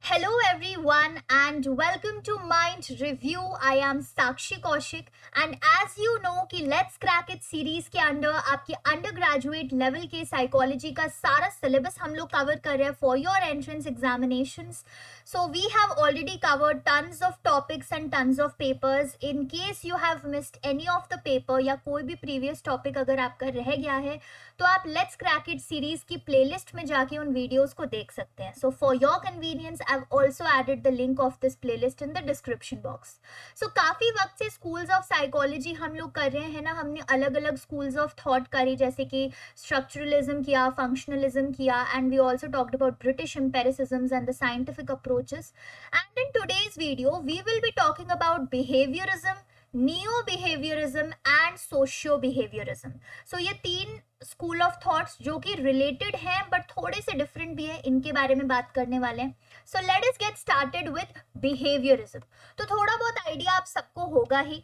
Hello everyone and welcome to Mind Review. I am Sakshi Kaushik and as you know कि Let's Crack It series के under आपके under graduate level के psychology का सारा syllabus हम लोग cover कर रहे हैं for your entrance examinations. So we have already covered tons of topics and tons of papers. In case you have missed any of the paper या कोई भी previous topic अगर आपका रह गया है तो आप Let's Crack It सीरीज की प्लेलिस्ट में जाके उन वीडियोस को देख सकते हैं. So for your convenience I've also added the link of this playlist in the description box. So काफी वक्त से schools of psychology हम लोग कर रहे हैं ना. हमने अलग अलग schools of thought करी जैसे कि structuralism किया, functionalism किया, and we also talked about British empiricisms and the scientific approaches. And in today's video we will be talking about behaviorism, neo-behaviorism and socio-behaviorism. So ये तीन स्कूल ऑफ थॉट्स जो कि related हैं but थोड़े से different भी हैं, इनके बारे में बात करने वाले हैं. सो let us get started with behaviourism. तो थोड़ा बहुत आइडिया आप सबको होगा ही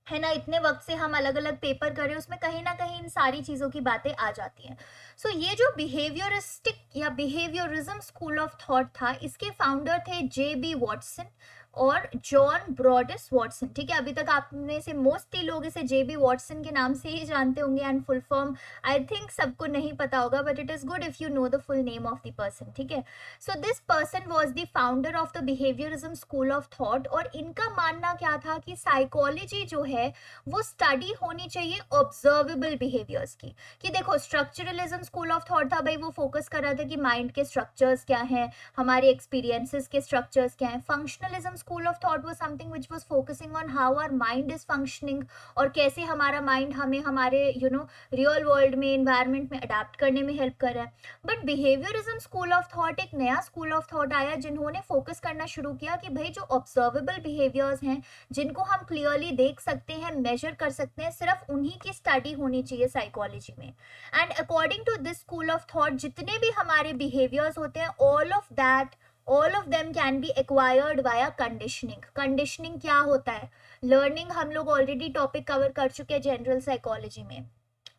है ना. इतने वक्त से हम अलग अलग पेपर कर रहे हैं, उसमें कहीं ना कहीं इन सारी चीज़ों की बातें आ जाती हैं. सो ये जो बिहेवियरिस्टिक या बिहेवियरिज्म स्कूल ऑफ थॉट था, इसके फाउंडर थे J.B. वॉटसन और जॉन ब्रॉडिस वॉटसन. ठीक है, अभी तक आप में से मोस्टली लोग इसे J.B. वॉटसन के नाम से ही जानते होंगे and full form I think सबको नहीं पता होगा, but it is good if you know the full name of the person. ठीक है, so this person was the founder of the behaviourism school of thought. और इनका मानना क्या था कि साइकोलॉजी जो है वो स्टडी होनी चाहिए ऑब्जर्वेबल बिहेवियर्स की. कि देखो, स्ट्रक्चरलिज्म स्कूल ऑफ थॉट था भाई, वो फोकस कर रहा था कि माइंड के स्ट्रक्चर्स क्या हैं, हमारे एक्सपीरियंसेस के स्ट्रक्चर्स क्या हैं. Functionalism school of thought was something which was focusing on how our mind is functioning और कैसे हमारा माइंड हमें हमारे रियल वर्ल्ड में, इन्वायरमेंट में अडेप्ट करने में हेल्प कर रहा है. But behaviourism school of thought, एक नया स्कूल ऑफ थॉट आया जिन्होंने फोकस करना शुरू किया कि भाई जो ऑब्जर्वेबल बिहेवियर्स हैं, जिनको हम क्लियरली देख सकते हैं, मेजर कर सकते हैं, सिर्फ उन्हीं की स्टडी होनी चाहिए साइकोलॉजी में. And according to this school of thought जितने भी हमारे बिहेवियर्स होते हैं, all of them can be acquired via conditioning. Conditioning क्या होता है? लर्निंग हम लोग ऑलरेडी टॉपिक कवर कर चुके हैं जनरल साइकोलॉजी में.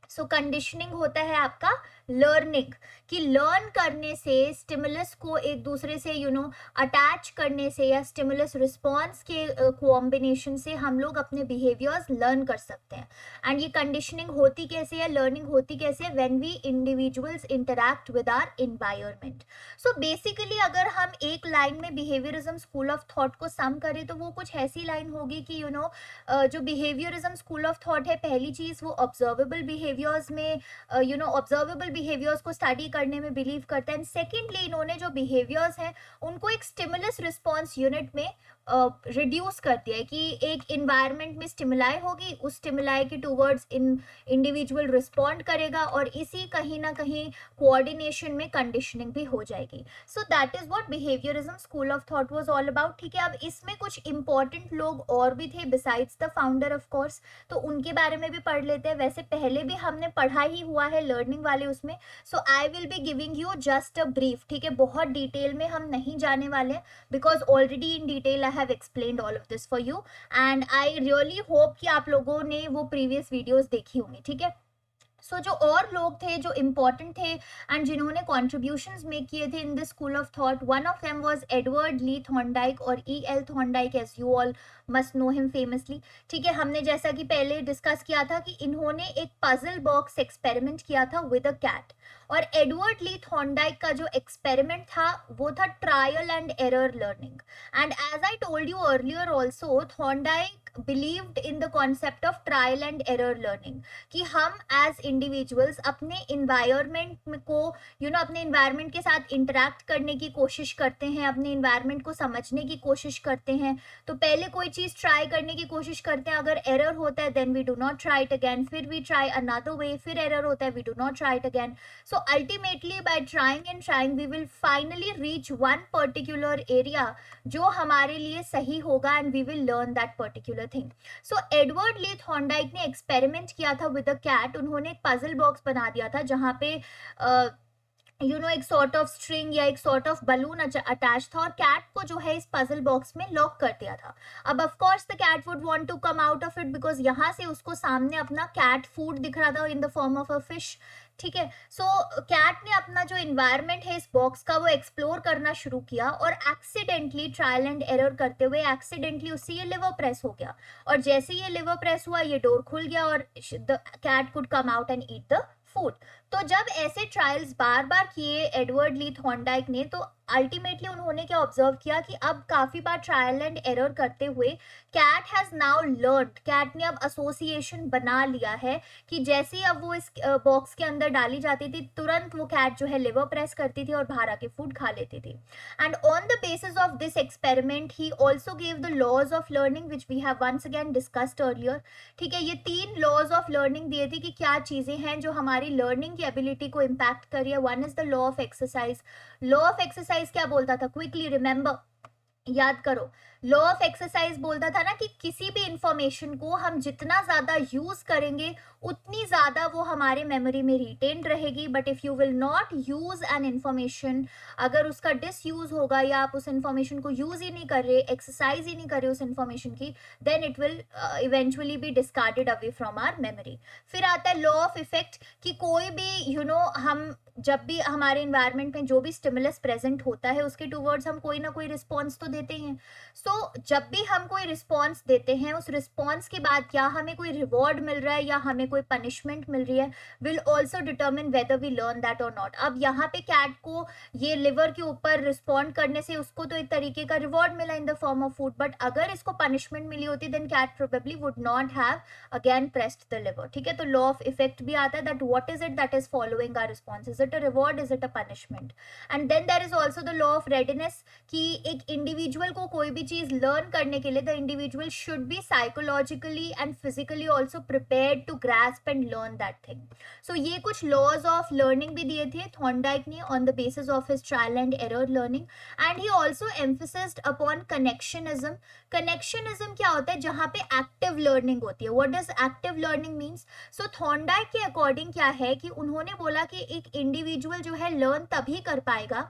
सो कंडीशनिंग होता है आपका लर्निंग, कि लर्न करने से, स्टिमुलस को एक दूसरे से अटैच करने से या स्टिमुलस रिस्पॉन्स के कॉम्बिनेशन से हम लोग अपने बिहेवियर्स लर्न कर सकते हैं. एंड ये कंडीशनिंग होती कैसे है, लर्निंग होती कैसे है? When we individuals interact with our environment. So basically अगर हम एक लाइन में बिहेवियरिज्म स्कूल ऑफ थॉट को सम करें तो वो कुछ ऐसी लाइन होगी कि जो बिहेवियरिज्म स्कूल ऑफ थॉट है, पहली चीज वो ऑब्जर्वेबल बिहेवियर्स में ऑब्जर्वेबल बिहेवियर्स को स्टडी करने में बिलीव करता है. एंड सेकेंडली इन्होंने जो बिहेवियर्स हैं उनको एक स्टिमुलस रिस्पॉन्स यूनिट में रिड्यूस कर दिया है कि एक इन्वायरमेंट में स्टिमुलाई होगी, उस स्टिमुलाई के टूवर्ड्स इंडिविजुअल रिस्पॉन्ड करेगा और इसी कहीं ना कहीं कोऑर्डिनेशन में कंडीशनिंग भी हो जाएगी. सो that is what behaviourism school of thought was all about. ठीक है, अब इसमें कुछ इंपॉर्टेंट लोग और भी थे besides the founder of course, तो उनके बारे में भी पढ़ लेते हैं. वैसे पहले भी हमने पढ़ा ही हुआ है लर्निंग वाले उसमें. So I will be giving you just a brief. ठीक है, बहुत डिटेल में हम नहीं जाने वाले हैं because already in detail I have explained all of this for you and I really hope कि आप लोगों ने वो प्रीवियस वीडियोस देखी होंगी. ठीक है, सो जो और लोग थे जो इम्पोर्टेंट थे एंड जिन्होंने कॉन्ट्रीब्यूशंस मेक किए थे in this school of thought, one of them was Edward Lee Thorndike और E.L. Thorndike, as you all must know him famously. ठीक है, हमने जैसा कि पहले डिस्कस किया था कि इन्होंने एक पजल बॉक्स एक्सपेरिमेंट किया था विद अ कैट. और एडवर्ड ली थॉर्नडाइक का जो एक्सपेरिमेंट था वो था trial and error learning. And as I told you earlier also, Thorndike believed in the concept of trial and error learning, कि हम एज इंडिविजुअल्स अपने इन्वायरमेंट को अपने इन्वायरमेंट के साथ इंटरैक्ट करने की कोशिश करते हैं, अपने इन्वायरमेंट को समझने की कोशिश करते हैं. तो पहले कोई चीज़ ट्राई करने की कोशिश करते हैं, अगर एरर होता है then we do not try it again, फिर वी ट्राई अनदर वे, फिर एरर होता है we do not try it again. So ultimately by trying and trying we will finally reach one particular area जो हमारे लिए सही होगा and we will learn that particular thing. So Edward Lee Thorndike ने experiment किया था with a cat. उन्होंने एक पजल बॉक्स बना दिया था जहाँ पे एक सॉर्ट ऑफ स्ट्रिंग या एक सॉर्ट ऑफ बलून अटैच था और कैट को जो है इस पजल बॉक्स में लॉक कर दिया था. अब of course the cat would want to come out of it because यहाँ से उसको सामने अपना कैट फूड दिख रहा था इन the form of a fish. ठीक है, सो कैट ने अपना जो इन्वायरमेंट है इस बॉक्स का वो एक्सप्लोर करना शुरू किया और एक्सीडेंटली ट्रायल एंड एरर करते हुए एक्सीडेंटली उससे ये लिवर प्रेस हो गया. और जैसे ये लिवर प्रेस हुआ ये डोर खुल गया और the cat could come out and eat the food. तो जब ऐसे ट्रायल्स बार बार किए एडवर्ड ली थॉर्नडाइक ने, तो अल्टीमेटली उन्होंने क्या ऑब्जर्व किया कि अब काफी बार ट्रायल एंड एरर करते हुए cat has now learn, cat ने अब एसोसिएशन बना लिया है कि जैसे ही अब वो इस बॉक्स के अंदर डाली जाती थी तुरंत वो कैट जो है लिवर प्रेस करती थी और बाहर आके फूड खा लेती थी. And on the basis of this experiment he also gave the laws of learning which we have once again discussed earlier. ठीक है, ये 3 लॉज ऑफ लर्निंग दिए थे कि क्या चीजें हैं जो हमारी लर्निंग की एबिलिटी को इम्पैक्ट कर रही है. One is the law of exercise. Law of exercise क्या बोलता था, क्विकली रिमेंबर, याद करो. लॉ ऑफ एक्सरसाइज बोलता था ना कि किसी भी इंफॉर्मेशन को हम जितना ज्यादा यूज करेंगे उतनी ज्यादा वो हमारे मेमोरी में रिटेन्ड रहेगी. But if you will not use an information, अगर उसका डिसयूज होगा या आप उस इंफॉर्मेशन को यूज ही नहीं कर रहे, एक्सरसाइज ही नहीं कर रहे उस इंफॉर्मेशन की, then it will eventually be discarded away from our memory. फिर आता है लॉ ऑफ इफेक्ट कि कोई भी हम जब भी हमारे इन्वायरमेंट में जो भी स्टिमुलस प्रेजेंट होता है उसके टूवर्ड्स हम कोई ना कोई रिस्पॉन्स तो देते हैं. सो जब भी हम कोई रिस्पॉन्स देते हैं उस रिस्पॉन्स के बाद क्या हमें कोई रिवॉर्ड मिल रहा है या हमें कोई पनिशमेंट मिल रही है, will also determine whether we learn that और नॉट. अब यहाँ पे कैट को ये लिवर के ऊपर रिस्पॉन्ड करने से उसको तो एक तरीके का रिवॉर्ड मिला in the form of food, but अगर इसको पनिशमेंट मिली होती then cat probably would not have again pressed the lever. ठीक है, तो लॉ ऑफ इफेक्ट भी आता है that what is it that is following our response, is it a reward, is it a punishment. And then there is also the law of readiness कि एक individual को कोई भी चीज लर्न करने के लिए the individual should be psychologically and physically also prepared to grasp and learn that thing. So ये कुछ लॉज ऑफ लर्निंग भी दिए थे थॉर्नडाइक ने on the basis of his trial and error learning. And he also emphasised upon connectionism. Connectionism क्या होता है, जहां पे एक्टिव लर्निंग होती है. What does active learning means? So Thorndike के अकॉर्डिंग क्या है कि उन्होंने बोला कि एक इंडिविजुअल जो है लर्न तभी कर पाएगा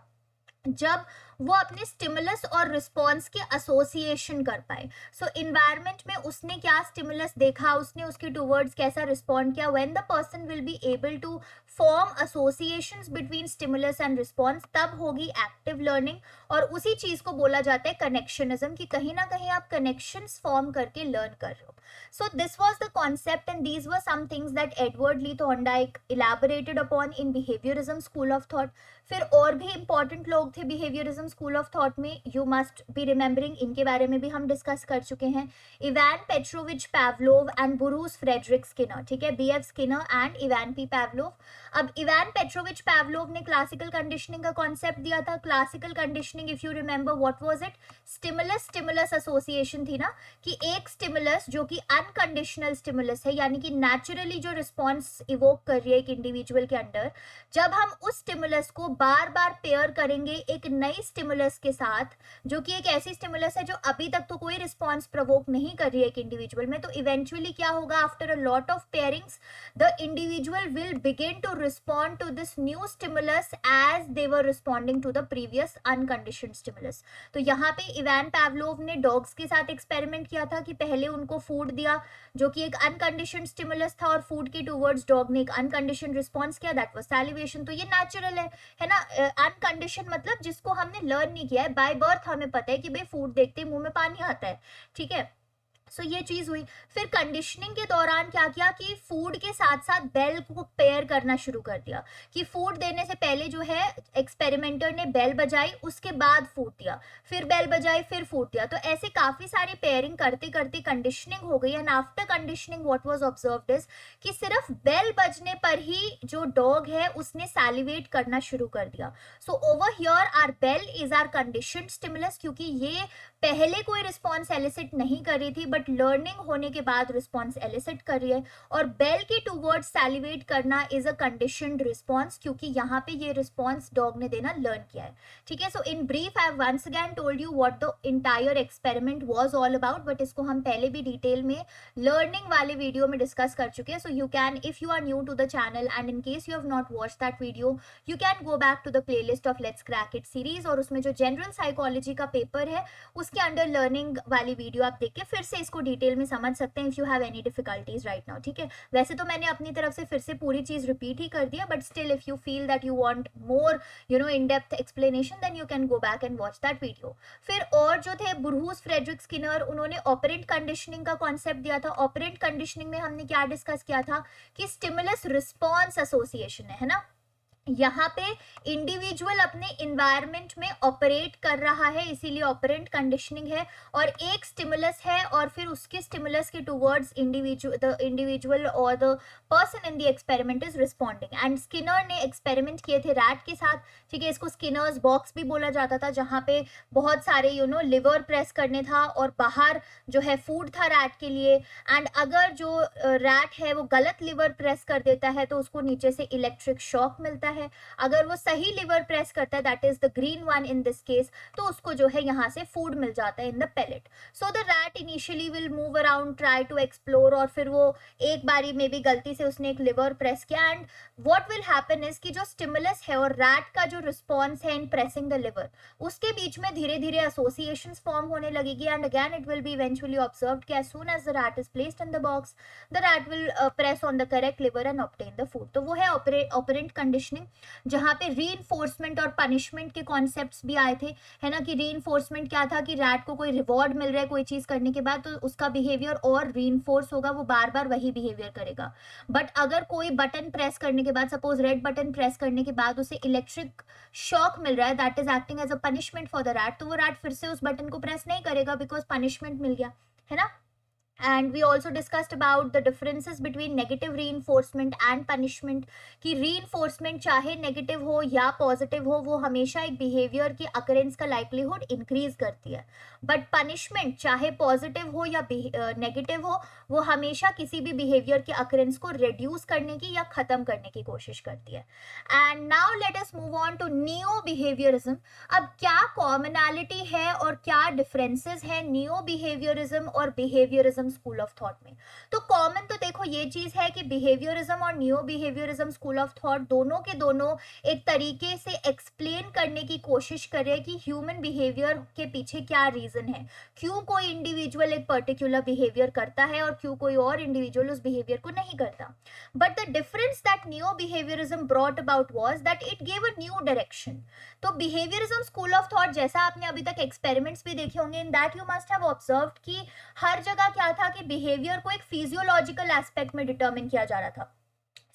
जब वो अपने स्टिमुलस और रिस्पॉन्स के एसोसिएशन कर पाए. सो इन्वायरमेंट में उसने क्या स्टिमुलस देखा, उसने उसके टूवर्ड्स कैसा रिस्पॉन्ड किया, when the person will be able to form associations between stimulus and response, तब होगी एक्टिव लर्निंग. और उसी चीज को बोला जाता है कनेक्शनिज्म कि कहीं ना कहीं आप कनेक्शंस फॉर्म करके लर्न कर रहे हो. So this was the concept and these were some things that Edward Lee Thorndike elaborated upon in behaviourism school of thought. फिर और भी इंपॉर्टेंट लोग थे बिहेवियरिज्म स्कूल ऑफ थॉट में, यू मस्ट बी रिमेंबरिंग, इनके बारे में भी हम डिस्कस कर चुके हैं. Ivan Petrovich Pavlov and Burrhus Frederic Skinner. ठीक है, B F Skinner and Ivan P Pavlov. अब इवान पेट्रोविच पैवलोव ने क्लासिकल कंडीशनिंग का कॉन्सेप्ट दिया था. Classical conditioning if you remember what was it, stimulus stimulus association थी ना, कि एक स्टिमुलस जो कि अनकंडीशनल स्टिमुलस है यानी कि नेचुरली जो रिस्पॉन्स इवोक कर रही है एक इंडिविजुअल के अंदर, जब हम उस स्टिमुलस को बार बार पेयर करेंगे एक नई स्टिमुलस के साथ जो कि एक ऐसी स्टिमुलस है जो अभी तक तो कोई रिस्पॉन्स प्रोवोक नहीं कर रही है एक इंडिविजुअल में, तो इवेंचुअली क्या होगा, after a lot of pairings the individual will begin to respond to this new stimulus as they were responding to the previous unconditioned stimulus. तो यहाँ पे इवान पैवलोव ने डॉग्स के साथ एक्सपेरिमेंट किया था कि पहले उनको फूड दिया जो कि एक अनकंडीशनड स्टिमुलस था और फूड के टूवर्ड्स डॉग ने एक अनकंडीशनड रिस्पॉन्स किया, दैट वाज सैलिवेशन. तो ये नेचुरल है ना. अनकंडीशन मतलब जिसको हमने लर्न नहीं किया है, बाय बर्थ हमें पता है कि भाई फूड देखते ही मुंह में पानी आता है. ठीक है, सो ये चीज हुई. फिर कंडीशनिंग के दौरान क्या किया कि फूड के साथ साथ बेल को पेयर करना शुरू कर दिया कि फूड देने से पहले जो है एक्सपेरिमेंटर ने बेल बजाई, उसके बाद फूड दिया, फिर बेल बजाई, फिर फूड दिया. तो ऐसे काफी सारी पेयरिंग करते करते कंडीशनिंग हो गई. And after conditioning what was observed is कि सिर्फ बेल बजने पर ही जो डॉग है उसने सैलिवेट करना शुरू कर दिया. So over here our bell is our conditioned stimulus, क्योंकि ये पहले कोई रिस्पॉन्स एलिसिट नहीं कर रही थी बट लर्निंग होने के बाद रिस्पॉन्स एलिसिट कर रही है, और बेल के टूवर्ड्स सैलिवेट करना इज अ कंडीशनड रिस्पॉन्स, क्योंकि यहाँ पे ये रिस्पॉन्स डॉग ने देना लर्न किया है, ठीक है। So in brief I once again told you what the entire experiment was all about, but इसको हम पहले भी डिटेल में लर्निंग वाले वीडियो में डिस्कस कर चुके हैं। So you can, if you are new to the channel and in case you have not watched that video, you can go back to the playlist of let's crack it series, और उसमें जो general psychology का paper है उसके under learning वाली video आप देख के फिर से इसको डिटेल में समझ सकते हैं if you have any difficulties right now, ठीक है। वैसे तो मैंने अपनी तरफ से फिर से पूरी चीज रिपीट ही कर दिया, but still if you feel that you want more in depth explanation, then you can go back and watch that video. फिर और जो थे ब्रूस फ्रेडरिक स्किनर, उन्होंने ऑपरेंट कंडीशनिंग का कॉन्सेप्ट दिया था। ऑपरेंट कंडीशनिंग में हमने क्या डिस्कस किया था कि स्टिमुलस रिस्पॉन्स एसोसिएशन है ना, यहाँ पे इंडिविजुअल अपने इन्वायरमेंट में ऑपरेट कर रहा है, इसीलिए ऑपरेंट कंडीशनिंग है, और एक स्टिमुलस है और फिर उसके स्टिमुलस के टुवर्ड्स इंडिविजुअल और the person in the experiment is responding. And Skinner ने एक्सपेरिमेंट किए थे रैट के साथ, ठीक है। इसको स्किनर्स बॉक्स भी बोला जाता था, जहाँ पे बहुत सारे लिवर प्रेस करने था और बाहर जो है फूड था रैट के लिए, एंड अगर जो रैट है वो गलत लिवर प्रेस कर देता है तो उसको नीचे से इलेक्ट्रिक शॉक मिलता है। अगर वो सही लिवर प्रेस करता है, that is the green one in this case, तो उसको जो है यहाँ से फूड मिल जाता है in the pellet. So the rat initially will move around, try to explore, और फिर वो एक बारी में भी गलती से उसने एक लिवर प्रेस किया, and what will happen is कि जो स्टिमुलस है और रैट का जो रिस्पॉन्स है इन प्रेसिंग द लिवर, उसके बीच में धीरे धीरे एसोसिएशंस फॉर्म होने लगेगी, and again it will be eventually observed कि as soon as the rat is placed in the box, the rat will press on the correct liver and obtain the food। तो वो है operant conditioning, जहाँ पे reinforcement और punishment के concepts भी आए थे, है ना। कि रीइंफोर्समेंट क्या था कि रैट को कोई रिवॉर्ड मिल रहा है कोई चीज करने के बाद, तो उसका बिहेवियर और रीइंफोर्स होगा, वो बार बार वही बिहेवियर करेगा। बट अगर कोई बटन प्रेस करने के बाद, सपोज रेड बटन प्रेस करने के बाद उसे इलेक्ट्रिक शॉक मिल रहा है, that is acting as a punishment for the rat, तो वो रैट फिर से उस बटन को प्रेस नहीं करेगा बिकॉज पनिशमेंट मिल गया, है ना। And we also discussed about the differences between negative reinforcement and punishment, कि reinforcement चाहे negative हो या positive हो, वो हमेशा एक behavior की occurrence का likelihood increase करती है, but punishment चाहे positive हो या negative हो, वो हमेशा किसी भी behavior के occurrence को reduce करने की या ख़त्म करने की कोशिश करती है। And now let us move on to neo behaviorism। अब क्या commonality है और क्या differences है neo behaviorism और behaviorism स्कूल ऑफ थॉट में। तो कॉमन तो देखो ये चीज है कि बिहेवियरिज्म और new behaviourism school of thought दोनों के दोनों एक तरीके से एक्सप्लेन करने की कोशिश कर रहे हैं कि ह्यूमन बिहेवियर के पीछे क्या रीजन है, क्यों कोई इंडिविजुअल एक पर्टिकुलर बिहेवियर करता है और क्यों कोई और इंडिविजुअल उस बिहेवियर को नहीं करता। But the difference that new behaviourism brought about was that it gave a new direction. तो बिहेवियरिज्म स्कूल ऑफ थॉट, जैसा आपने अभी तक एक्सपेरिमेंट्स भी देखे होंगे, in that you must have observed कि हर जगह क्या था कि बिहेवियर को एक फिजियोलॉजिकल एस्पेक्ट में डिटरमिन किया जा रहा था।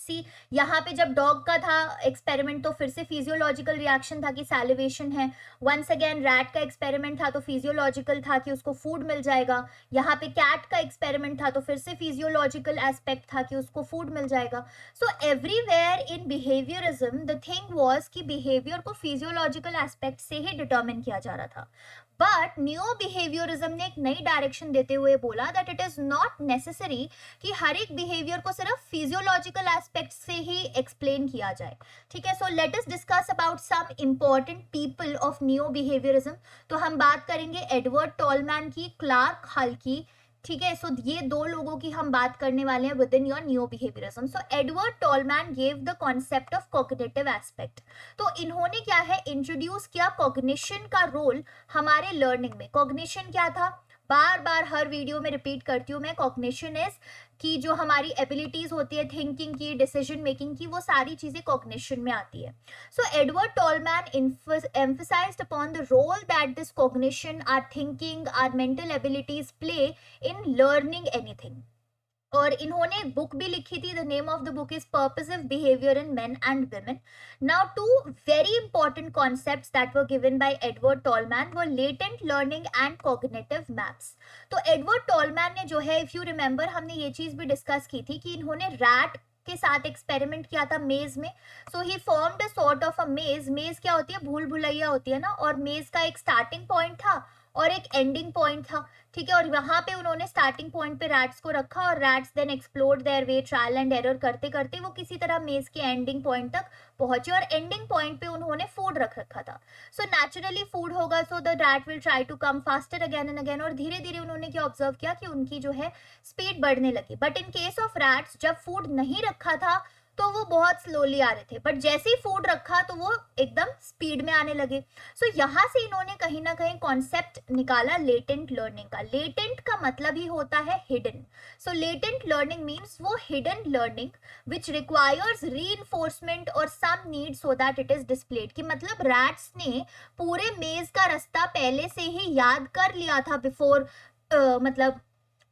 सी यहाँ पे जब डॉग का था एक्सपेरिमेंट तो फिर से फिजियोलॉजिकल रिएक्शन था कि सैलिवेशन है। वंस अगेन रैट का एक्सपेरिमेंट था तो फिजियोलॉजिकल था कि उसको फूड मिल जाएगा। यहाँ पे कैट का एक्सपेरिमेंट था तो फिर से फिजियोलॉजिकल एस्पेक्ट था कि उसको फूड मिल जाएगा। So everywhere in behaviourism the thing was कि बिहेवियर को फिजियोलॉजिकल एस्पेक्ट से ही डिटरमिन किया जा रहा था। बट न्यू बिहेवियरिज्म ने एक नई डायरेक्शन देते हुए बोला that it is not necessary कि हर एक बिहेवियर को सिर्फ फिजियोलॉजिकल एस्पेक्ट से ही एक्सप्लेन किया जाए, ठीक है। So let us discuss about some important people of new behaviourism. तो हम बात करेंगे एडवर्ड टॉलमैन की, क्लार्क हल की, ठीक है। सो ये दो लोगों की हम बात करने वाले हैं with in your new behaviourism. So Edward tall man gave the concept of cognitive aspect. तो इन्होंने क्या है इंट्रोड्यूस किया कॉग्निशन का रोल हमारे लर्निंग में। कॉग्निशन क्या था, बार बार हर वीडियो में रिपीट करती हूँ मैं, कॉग्निशन इज कि जो हमारी एबिलिटीज होती है थिंकिंग की, डिसीजन मेकिंग की, वो सारी चीजें कॉग्निशन में आती है। सो Edward tall man emphasized upon the role that this cognition, our thinking, our mental abilities play in learning anything। और इन्होंने एक बुक भी लिखी थी, the name of the book is purposive behaviour in men and women. Now two very important concepts that were given by Edward Tolman were latent learning and cognitive maps. तो Edward Tolman ने जो है, if you remember, हमने ये चीज भी discuss की थी कि इन्होंने रैट के साथ एक्सपेरिमेंट किया था मेज में। So he formed a sort of a maze. Maze क्या होती है, भूल भुलैया होती है ना, और मेज का एक स्टार्टिंग पॉइंट था और एक एंडिंग पॉइंट था, ठीक है, और वहां पे उन्होंने स्टार्टिंग पॉइंट पे रैट्स को रखा और rats then explored their way, trial and error करते करते वो किसी तरह मेज के एंडिंग पॉइंट तक पहुंचे और एंडिंग पॉइंट पे उन्होंने फूड रख रखा था। सो नेचुरली फूड होगा, so the rat will try to come faster again and again, और धीरे धीरे उन्होंने क्या ऑब्जर्व किया कि उनकी जो है स्पीड बढ़ने लगी। But in case of rats जब फूड नहीं रखा था तो वो बहुत स्लोली आ रहे थे, बट जैसे ही फूड रखा तो वो एकदम स्पीड में आने लगे। सो यहाँ से इन्होंने कहीं ना कहीं कॉन्सेप्ट निकाला लेटेंट लर्निंग का। लेटेंट का मतलब ही होता है hidden. So latent learning means वो hidden learning which requires reinforcement और some need so that it is displayed. कि मतलब रैट्स ने पूरे मेज का रास्ता पहले से ही याद कर लिया था बिफोर, मतलब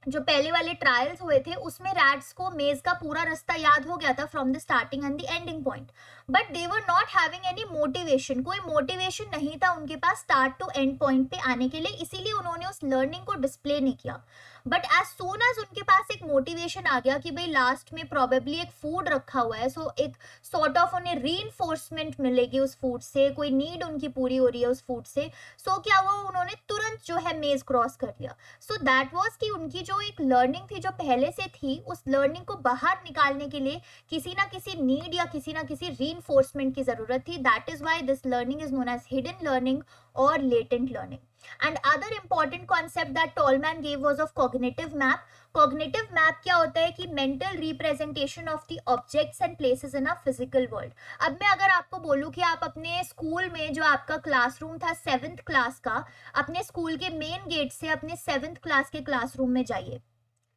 जो पहले वाले ट्रायल्स हुए थे उसमें रैट्स को मेज का पूरा रास्ता याद हो गया था from the starting and the ending point, but they were not having any motivation. कोई मोटिवेशन नहीं था उनके पास स्टार्ट टू एंड पॉइंट पे आने के लिए, इसीलिए उन्होंने उस लर्निंग को डिस्प्ले नहीं किया। बट एज सून एज उनके पास एक मोटिवेशन आ गया कि भाई लास्ट में प्रोबेबली एक फूड रखा हुआ है, सो एक सॉर्ट ऑफ उन्हें रीइंफोर्समेंट मिलेगी उस फूड से, कोई नीड उनकी पूरी हो रही है उस फूड से, सो क्या हुआ, उन्होंने तुरंत जो है मेज क्रॉस कर लिया। सो दैट वाज कि उनकी जो एक लर्निंग थी जो पहले से थी, उस लर्निंग को बाहर निकालने के लिए किसी ना किसी नीड या किसी ना किसी रीइंफोर्समेंट की जरूरत थी। That is why this learning is known as hidden learning और latent learning. And other important concept that Tolman gave was of cognitive map. Cognitive map क्या होता है कि mental representation of the objects and places in a physical world. अब मैं अगर आपको बोलूँ कि आप अपने स्कूल में जो आपका क्लासरूम था 7th क्लास का, अपने स्कूल के मेन गेट से अपने 7th क्लास के क्लासरूम में जाइए,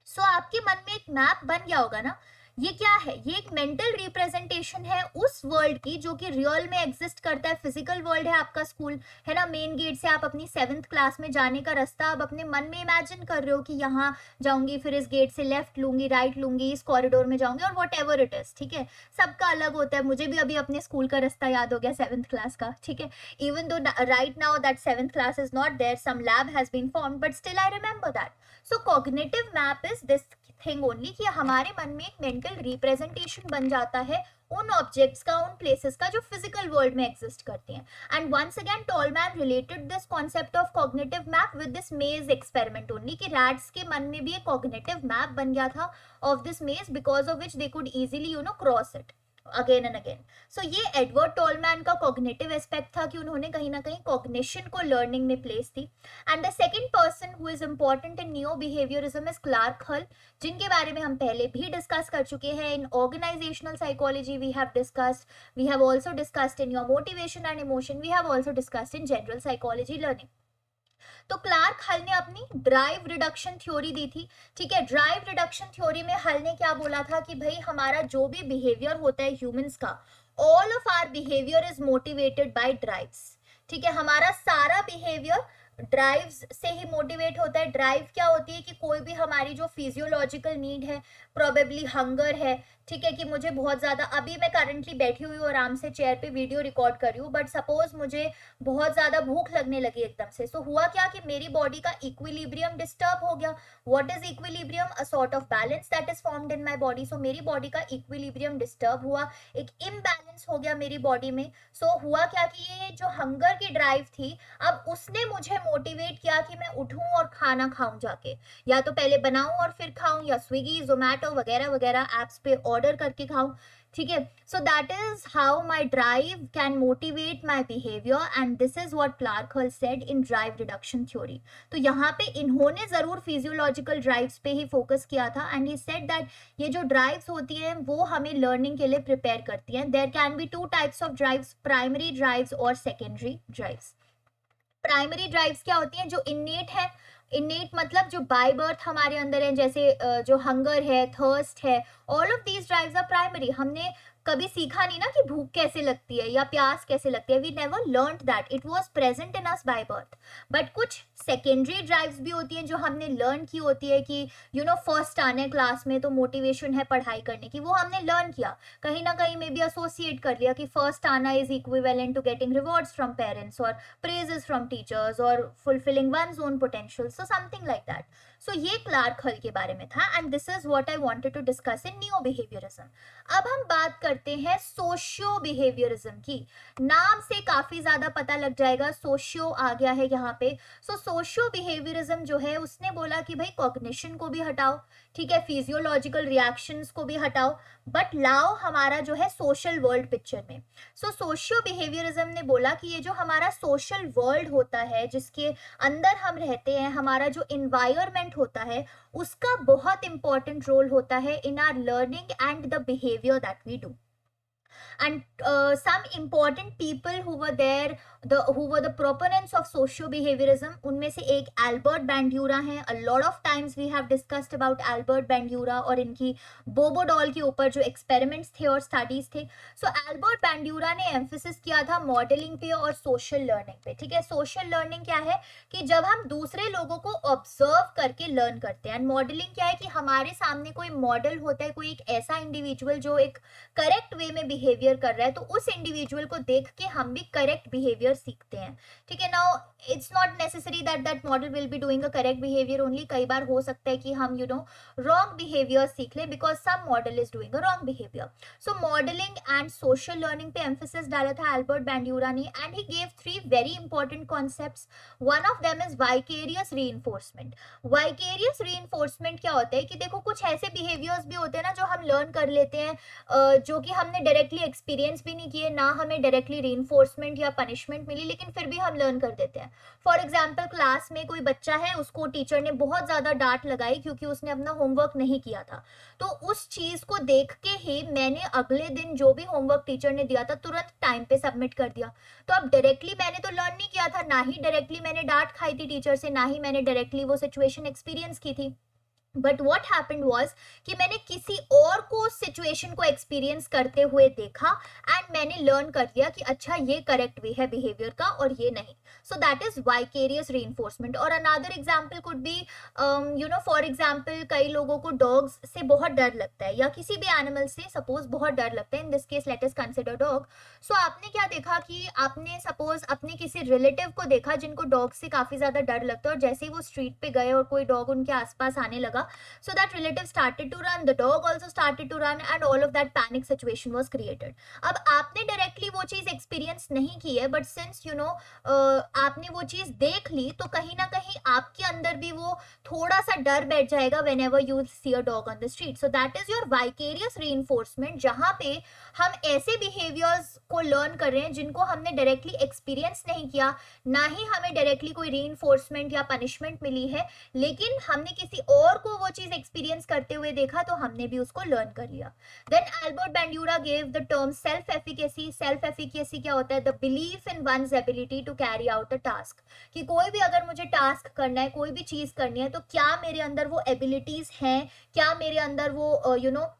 सो आपके मन में एक मैप बन गया होगा ना। ये क्या है, ये एक मेंटल रिप्रेजेंटेशन है उस वर्ल्ड की जो कि रियल में एग्जिस्ट करता है। फिजिकल वर्ल्ड है आपका स्कूल, है ना, मेन गेट से आप अपनी 7th क्लास में जाने का रास्ता आप अपने मन में इमेजिन कर रहे हो कि यहाँ जाऊंगी, फिर इस गेट से लेफ्ट लूंगी, राइट लूंगी, इस कॉरिडोर में जाऊंगी, और वॉट एवर इट इज, ठीक है, सबका अलग होता है। मुझे भी अभी अपने स्कूल का रास्ता याद हो गया 7th क्लास का, ठीक है, even though right now that 7th class is not there, some lab has been formed, but still I remember that. So cognitive map is this thing only कि हमारे मन में एक मेंटल रिप्रेजेंटेशन बन जाता है उन ऑब्जेक्ट्स का, उन प्लेसेस का जो फिजिकल वर्ल्ड में एग्जिस्ट करते हैं. And once again Tolman related this concept of cognitive map with this maze experiment only, कि रैट्स के मन में भी एक कॉग्निटिव मैप बन गया था of this maze because of which they could easily cross it again and again. So ये एडवर्ड टॉलमैन का कॉग्निटिव एस्पेक्ट था कि उन्होंने कहीं ना कहीं कॉग्निशन को लर्निंग में प्लेस दी. And the second person who is important in neo behaviourism is Clark Hull, जिनके बारे में हम पहले भी डिस्कस कर चुके हैं. In organisational psychology we have discussed, we have also discussed in your motivation and emotion, we have also discussed in general psychology learning. तो क्लार्क हल ने अपनी ड्राइव रिडक्शन थ्योरी दी थी. ठीक है, ड्राइव रिडक्शन थ्योरी में हल ने क्या बोला था कि भाई हमारा जो भी बिहेवियर होता है ह्यूमंस का, all of our behaviour is motivated by drives. ठीक है, हमारा सारा बिहेवियर ड्राइव्स से ही मोटिवेट होता है. ड्राइव क्या होती है कि कोई भी हमारी जो फिजियोलॉजिकल नीड है, प्रोबेबली हंगर है, ठीक है, कि मुझे बहुत ज्यादा, अभी मैं करंटली बैठी हुई हूँ आराम से चेयर पे वीडियो रिकॉर्ड कर रही हूँ, बट सपोज मुझे बहुत ज्यादा भूख लगने लगी एकदम से, सो हुआ क्या कि मेरी बॉडी का इक्विलिब्रियम डिस्टर्ब हो गया. What is equilibrium? A sort of balance that is formed in my body. So मेरी बॉडी का इक्विलिब्रियम डिस्टर्ब हुआ, एक इम्बैलेंस हो गया मेरी बॉडी में. सो हुआ क्या कि ये जो हंगर की ड्राइव थी, अब उसने मुझे मोटिवेट किया कि मैं उठूं और खाना खाऊं जाके, या तो पहले बनाऊं और फिर खाऊं, या स्विगी जोमैटो वगैरह वगैरह एप्स पे ऑर्डर करके खाऊं. ठीक है, so that is how my drive can motivate my behaviour, and this is what Clark Hull said in drive reduction theory. तो यहाँ पे इन्होंने जरूर फिजियोलॉजिकल ड्राइव्स पे ही फोकस किया था, एंड ही सेड दैट ये जो ड्राइव्स होती हैं वो हमें लर्निंग के लिए प्रिपेयर करती हैं. There can be 2 types of drives, primary drives और सेकेंडरी ड्राइव्स. प्राइमरी ड्राइव्स क्या होती हैं? जो इन्नेट है. इन्नेट मतलब जो बाय बर्थ हमारे अंदर है, जैसे जो हंगर है, थर्स्ट है, all of these drives are primary. हमने कभी सीखा नहीं ना कि भूख कैसे लगती है या प्यास कैसे लगती है. We never learned that, it was present in us by birth. But कुछ सेकेंडरी ड्राइव्स भी होती हैं जो हमने लर्न की होती है कि फर्स्ट आने क्लास में तो मोटिवेशन है पढ़ाई करने की, वो हमने लर्न किया, कहीं ना कहीं में भी एसोसिएट कर लिया कि फर्स्ट आना is equivalent to getting rewards from parents और प्रेजेस फ्रॉम टीचर्स और fulfilling one's own potential, so something like that. So ये क्लार्क हल के बारे में था, and this is what I wanted to discuss in neo behaviourism. अब हम बात करते करते हैं सोशियो बिहेवियरिज्म की। नाम से काफी ज्यादा पता लग जाएगा, सोशियो आ गया है यहाँ पे। सो सोशियो बिहेवियरिज्म जो है उसने बोला कि भाई कॉग्निशन को भी हटाओ, ठीक है, फिजियोलॉजिकल रिएक्शंस को भी हटाओ, बट लाओ हमारा जो है सोशल वर्ल्ड पिक्चर में। सो सोशियो बिहेवियरिज्म ने बोला कि ये जो हमारा सोशल वर्ल्ड होता है जिसके अंदर हम रहते हैं, हमारा जो इन्वायरमेंट होता है, उसका बहुत इंपॉर्टेंट रोल होता है in our learning and the behaviour that we do. And some important people who were there, who were the proponents of socio behaviorism, उनमें से एक एल्बर्ट बैंड्यूरा है। a lot of times we have discussed about Albert Bandura और इनकी बोबो doll के ऊपर जो एक्सपेरिमेंट्स थे और स्टडीज थे। सो एल्बर्ट बैंड्यूरा ने एम्फेसिस किया था मॉडलिंग पे और सोशल लर्निंग पे, ठीक है। सोशल लर्निंग क्या है कि जब हम दूसरे लोगों को ऑब्जर्व करके लर्न करते हैं, एंड मॉडलिंग क्या है कि हमारे सामने कोई मॉडल होता है, कोई एक ऐसा इंडिविजुअल जो एक करेक्ट वे में बिहेवियर कर रहा है, तो उस इंडिविजुअल को देख के हम भी करेक्ट बिहेवियर सीखते हैं, ठीक है। Now it's not necessary that that model will be doing a correct behaviour only. कई बार हो सकता है कि हम रॉन्ग बिहेवियर सीख लें because some model is doing a wrong behaviour. So modelling and social learning पे एम्फेसिस डाला था एल्बर्ट बैंड्यूरा ने, and he gave 3 very important concepts. One of them is vicarious reinforcement. Vicarious reinforcement क्या होता है कि देखो कुछ ऐसे बिहेवियर्स भी होते हैं ना जो हम लर्न कर लेते हैं, जो कि हमने डायरेक्टली एक्सपीरियंस भी नहीं किए, ना हमें डायरेक्टली रीइंफोर्समेंट या पनिशमेंट मिली, लेकिन फिर भी हम लर्न कर देते हैं। फॉर एग्जाम्पल क्लास में कोई बच्चा है, उसको टीचर ने बहुत ज्यादा डांट लगाई क्योंकि उसने अपना होमवर्क नहीं किया था, तो उस चीज को देख के ही मैंने अगले दिन जो भी होमवर्क टीचर ने दिया था तुरंत टाइम पे सबमिट कर दिया। तो अब डायरेक्टली मैंने तो लर्न नहीं किया था, ना ही डायरेक्टली मैंने डांट खाई थी टीचर से, ना ही मैंने डायरेक्टली वो सिचुएशन एक्सपीरियंस की थी। बट वॉट हैपेंड वॉज कि मैंने किसी और को उस सिचुएशन को एक्सपीरियंस करते हुए देखा एंड मैंने लर्न कर दिया कि अच्छा ये करेक्ट वे है बिहेवियर का और ये नहीं। So that is vicarious reinforcement. और another example could be for example कई लोगों को डॉग्स से बहुत डर लगता है या किसी भी एनिमल से सपोज बहुत डर लगता है, in this case let us consider dog. So आपने क्या देखा कि आपने सपोज अपने किसी रिलेटिव को देखा जिनको डॉग से काफी ज्यादा डर लगता है, और जैसे ही वो स्ट्रीट पे गए और कोई डॉग उनके आसपास आने लगा, so that relative started to run, the dog also started to run, and all of that panic situation was created. अब आपने डायरेक्टली वो चीज एक्सपीरियंस नहीं की है, बट सिंस आपने वो चीज देख ली, तो कहीं ना कहीं आपके अंदर भी वो थोड़ा सा डर बैठ जाएगा whenever you see a dog on the street. So that is your vicarious reinforcement, जहां पे हम ऐसे बिहेवियर्स को लर्न कर रहे हैं जिनको हमने डायरेक्टली एक्सपीरियंस नहीं किया, ना ही हमें डायरेक्टली कोई रीइंफोर्समेंट या पनिशमेंट मिली है, लेकिन हमने किसी और को वो चीज एक्सपीरियंस करते हुए देखा तो हमने भी उसको लर्न कर लिया। Then Albert Bandura gave the term self efficacy. Self efficacy क्या होता है? The belief in one's ability to carry out a task, कि कोई भी अगर मुझे टास्क करना है, कोई भी चीज करनी है, तो क्या मेरे अंदर वो एबिलिटीज हैं, क्या मेरे अंदर वो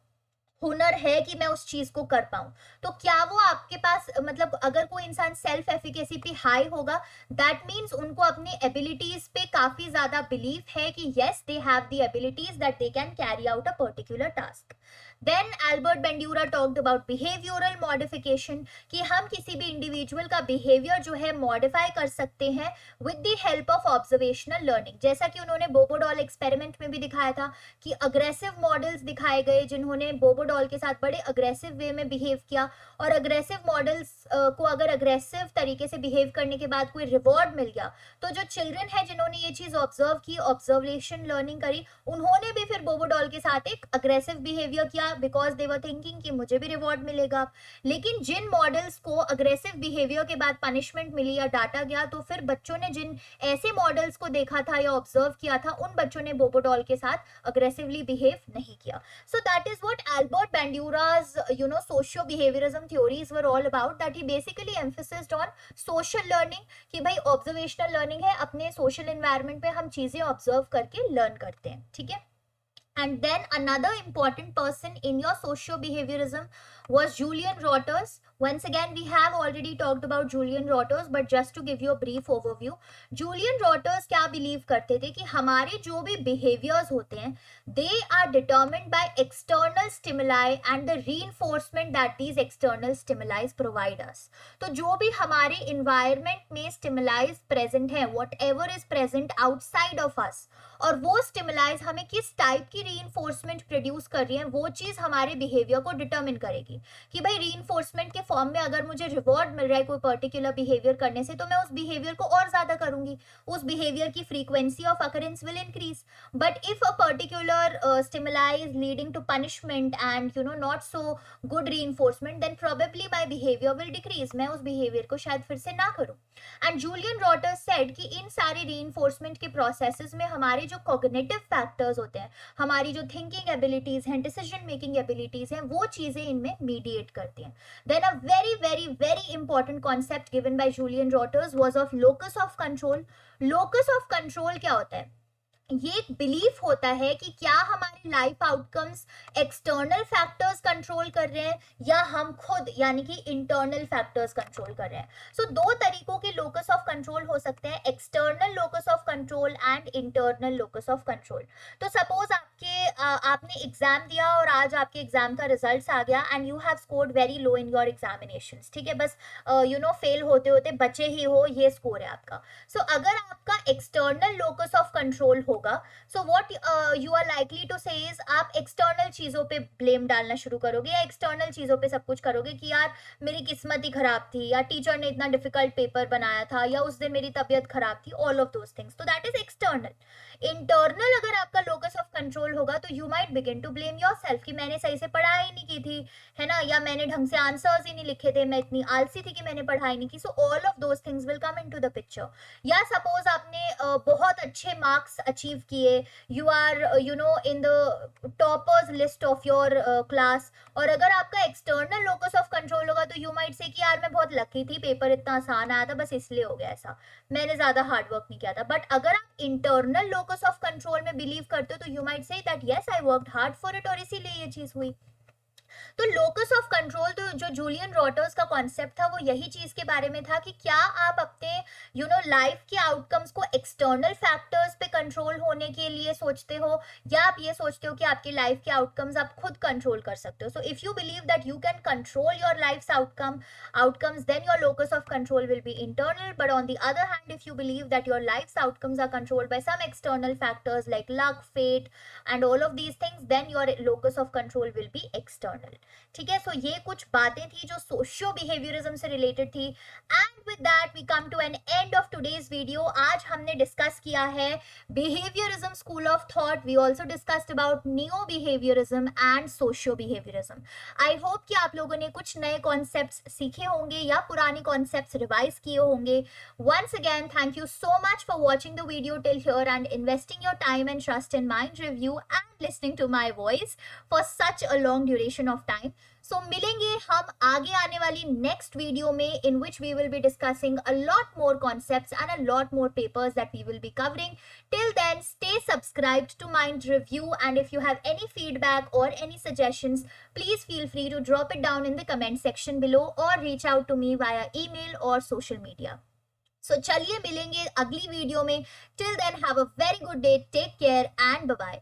हुनर है कि मैं उस चीज को कर पाऊं। तो क्या वो आपके पास, मतलब अगर कोई इंसान सेल्फ एफिकेसी पे हाई होगा, दैट मीन्स उनको अपनी एबिलिटीज पे काफी ज्यादा बिलीफ है कि yes they have the abilities that they can carry out a particular task. Then Albert Bandura talked about behavioural modification, कि हम किसी भी इंडिविजुअल का बिहेवियर जो है मॉडिफाई कर सकते हैं with the help of observational learning. जैसा कि उन्होंने बोबोडॉल एक्सपेरिमेंट में भी दिखाया था कि अग्रेसिव मॉडल्स दिखाए गए जिन्होंने बोबोडॉल के साथ बड़े अग्रेसिव वे में बिहेव किया, और अग्रेसिव मॉडल्स को अगर अग्रेसिव तरीके से बिहेव करने के बाद कोई रिवॉर्ड मिल गया, तो जो चिल्ड्रन है जिन्होंने ये चीज ऑब्जर्व की, ऑब्जर्वेशन लर्निंग करी, उन्होंने भी फिर बोबोडॉल के साथ एक अग्रेसिव बिहेवियर किया बिकॉज दे वर थिंकिंग कि मुझे भी रिवॉर्ड मिलेगा। लेकिन जिन मॉडल्स को अग्रेसिव बिहेवियर के बाद पनिशमेंट मिली या डांटा गया, तो फिर बच्चों ने जिन ऐसे मॉडल्स को देखा था या ऑब्जर्व किया था, उन बच्चों ने बोबोडॉल के साथ अग्रेसिवली बिहेव नहीं किया। सो that is what Albert Bandura's socio-behaviorism theories were all about, that he basically emphasized on social learning, कि भाई ऑब्जर्वेशनल लर्निंग है, अपने सोशल एनवायरनमेंट पे हम चीजें ऑब्जर्व करके लर्न करते हैं, ठीक है। And then another important person in your socio-behaviorism was Julian Roters. Once again, we have already talked about Julian Roters, but just to give you a brief overview, Julian Roters क्या believe करते थे कि हमारे जो भी behaviors होते हैं, they are determined by external stimuli and the reinforcement that these external stimuli provide us. तो जो भी हमारे environment में stimuli present है, whatever is present outside of us, और वो stimuli हमें किस टाइप की रीइंफोर्समेंट प्रोड्यूस कर रही हैं वो चीज़ हमारे बिहेवियर को डिटर्मिन करेगी कि भाई रीइंफोर्समेंट के फॉर्म में अगर मुझे रिवॉर्ड मिल रहा है कोई पर्टिकुलर बिहेवियर करने से तो मैं उस बिहेवियर को और ज़्यादा करूंगी, उस बिहेवियर की frequency of occurrence will increase. But if a particular stimuli is leading to punishment and not so good reinforcement, then probably my behavior will decrease. मैं उस behavior को शायद फिर से ना करूं. And Julian Rogers said कि इन सारे reinforcement के processes में हमारे जो cognitive factors होते हैं, हमारी जो thinking abilities हैं, decision making abilities हैं, वो चीजें इनमें mediate करती हैं. Then a very very very important concept given by Julian Rogers was of locus of control. Locus of control क्या होता है? ये एक बिलीफ होता है कि क्या हमारे life outcomes external factors control कर रहे हैं या हम खुद यानी कि इंटरनल फैक्टर्स कंट्रोल कर रहे हैं. सो दो तरीकों के लोकस ऑफ कंट्रोल हो सकते हैं, external locus of control and internal locus of control. तो सपोज आपने एग्जाम दिया और आज आपके एग्जाम का रिजल्ट आ गया and you have scored very low in your examinations. ठीक है, बस फेल होते होते बचे ही हो, ये स्कोर है आपका. सो अगर आपका एक्सटर्नल लोकस ऑफ कंट्रोल होगा, so what you are likely to say is आप एक्सटर्नल चीजों पे ब्लेम डालना शुरू करोगे या एक्सटर्नल चीजों पे सब कुछ करोगे कि यार मेरी किस्मत ही खराब थी या टीचर ने इतना डिफिकल्ट पेपर बनाया था या उस दिन मेरी तबीयत खराब थी, ऑल ऑफ दोस थिंग्स. तो दैट इज एक्सटर्नल. इंटरनल अगर आपका लोकस ऑफ कंट्रोल होगा तो you might begin to blame yourself कि मैंने सही से पढ़ाई नहीं की थी, है ना, या मैंने ढंग से आंसर्स ही नहीं लिखे थे, मैं इतनी आलसी थी कि मैंने पढ़ाई नहीं की. So all of those things will come into the picture. या सपोज आपने बहुत अच्छे मार्क्स अचीव किए, you are in the toppers list of your class, और अगर आपका एक्सटर्नल लोकस ऑफ कंट्रोल होगा तो यू माइट से कि यार मैं बहुत लकी थी, पेपर इतना आसान आया था, बस इसलिए हो गया ऐसा, मैंने ज्यादा हार्ड वर्क नहीं किया था. बट अगर आप इंटरनल लोकस ऑफ कंट्रोल में बिलीव करते हो तो you might say that yes I worked hard for it और इसीलिए ये चीज हुई. तो लोकस ऑफ कंट्रोल तो जो जूलियन रॉटर्स का कॉन्सेप्ट था वो यही चीज के बारे में था कि क्या आप अपने लाइफ के आउटकम्स को एक्सटर्नल फैक्टर्स पे कंट्रोल होने के लिए सोचते हो या आप ये सोचते हो कि आपके लाइफ के आउटकम्स आप खुद कंट्रोल कर सकते हो. So if you believe that you can control your life's outcomes, then your locus of control will be internal. But on the other hand, if you believe that your life's outcomes are controlled by some external factors like luck, fate and all of these things, then your locus of control will be external. ठीक है, सो ये कुछ बातें थी जो socio behaviourism से related थी. And with that we come to an end of today's video. आज हमने डिस्कस किया है behaviourism school of thought. We also discussed about neo behaviourism and socio behaviourism. I hope कि आप लोगों ने कुछ नए कॉन्सेप्ट्स सीखे होंगे या पुराने कॉन्सेप्ट्स रिवाइज किए होंगे. Once again thank you so much for watching the video till here and investing your time and trust in Mind Review and listening to my voice for such a long duration of time. So मिलेंगे हम आगे आने वाली next video में in which we will be discussing a lot more concepts and a lot more papers that we will be covering. Till then, stay subscribed to Mind Review, and if you have any feedback or any suggestions, please feel free to drop it down in the comment section below or reach out to me via email or social media. So चलिए मिलेंगे अगली video में. Till then, have a very good day. Take care and bye-bye.